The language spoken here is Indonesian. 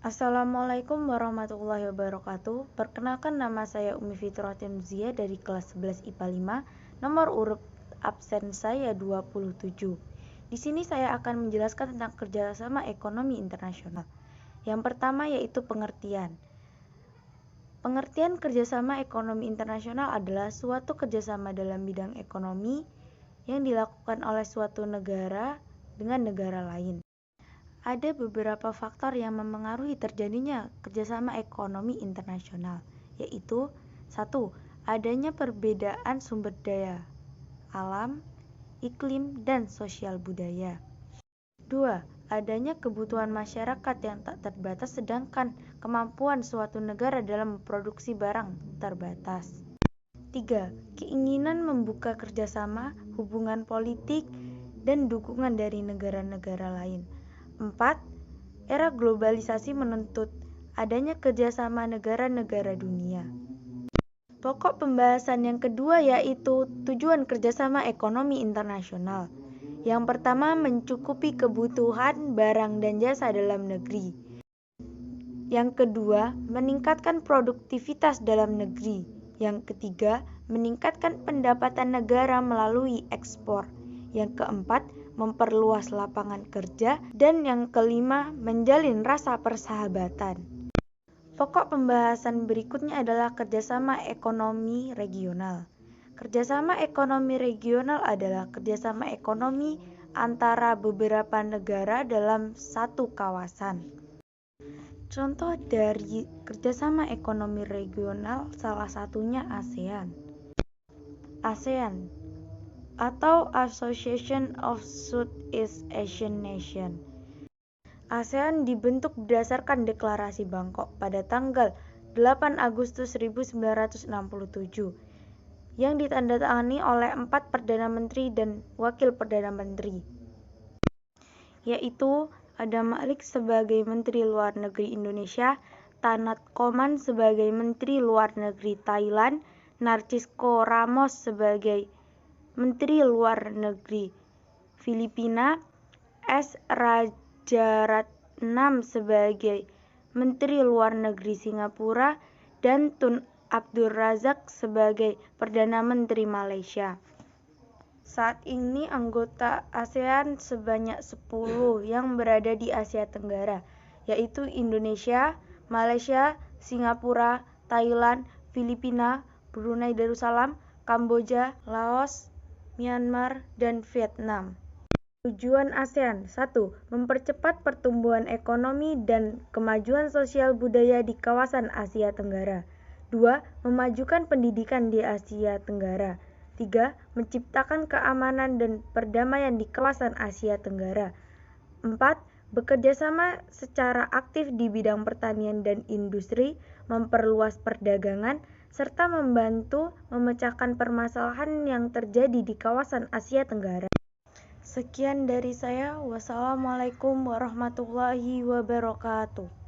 Assalamualaikum warahmatullahi wabarakatuh. Perkenalkan, nama saya Umi Fitrotin Zia dari kelas 11 IPA 5, nomor urut absen saya 27. Di sini saya akan menjelaskan tentang kerjasama ekonomi internasional. Yang pertama yaitu pengertian. Pengertian kerjasama ekonomi internasional adalah suatu kerjasama dalam bidang ekonomi yang dilakukan oleh suatu negara dengan negara lain. Ada beberapa faktor yang memengaruhi terjadinya kerjasama ekonomi internasional, yaitu 1. Adanya perbedaan sumber daya, alam, iklim, dan sosial budaya. 2. Adanya kebutuhan masyarakat yang tak terbatas sedangkan kemampuan suatu negara dalam memproduksi barang terbatas. 3. Keinginan membuka kerjasama, hubungan politik, dan dukungan dari negara-negara lain. 4. Era globalisasi menuntut adanya kerjasama negara-negara dunia. Pokok pembahasan yang kedua yaitu tujuan kerjasama ekonomi internasional. Yang pertama, mencukupi kebutuhan barang dan jasa dalam negeri. Yang kedua, meningkatkan produktivitas dalam negeri. Yang ketiga, meningkatkan pendapatan negara melalui ekspor. Yang keempat, memperluas lapangan kerja, dan yang kelima, menjalin rasa persahabatan. Pokok pembahasan berikutnya adalah kerjasama ekonomi regional. Kerjasama ekonomi regional adalah kerjasama ekonomi antara beberapa negara dalam satu kawasan. Contoh dari kerjasama ekonomi regional salah satunya ASEAN. ASEAN atau Association of Southeast Asian Nations. ASEAN dibentuk berdasarkan Deklarasi Bangkok pada tanggal 8 Agustus 1967 yang ditandatangani oleh 4 Perdana Menteri dan Wakil Perdana Menteri, yaitu Adam Malik sebagai Menteri Luar Negeri Indonesia, Tanat Koman sebagai Menteri Luar Negeri Thailand, Narcisco Ramos sebagai Menteri Luar Negeri Filipina, S. Rajaratnam sebagai Menteri Luar Negeri Singapura, dan Tun Abdul Razak sebagai Perdana Menteri Malaysia. Saat ini anggota ASEAN sebanyak 10 yang berada di Asia Tenggara, yaitu Indonesia, Malaysia, Singapura, Thailand, Filipina, Brunei Darussalam, Kamboja, Laos, Myanmar, dan Vietnam. Tujuan ASEAN: 1. Mempercepat pertumbuhan ekonomi dan kemajuan sosial budaya di kawasan Asia Tenggara. 2. Memajukan pendidikan di Asia Tenggara. 3. Menciptakan keamanan dan perdamaian di kawasan Asia Tenggara. 4. Bekerjasama secara aktif di bidang pertanian dan industri, memperluas perdagangan, serta membantu memecahkan permasalahan yang terjadi di kawasan Asia Tenggara. Sekian dari saya. Wassalamualaikum warahmatullahi wabarakatuh.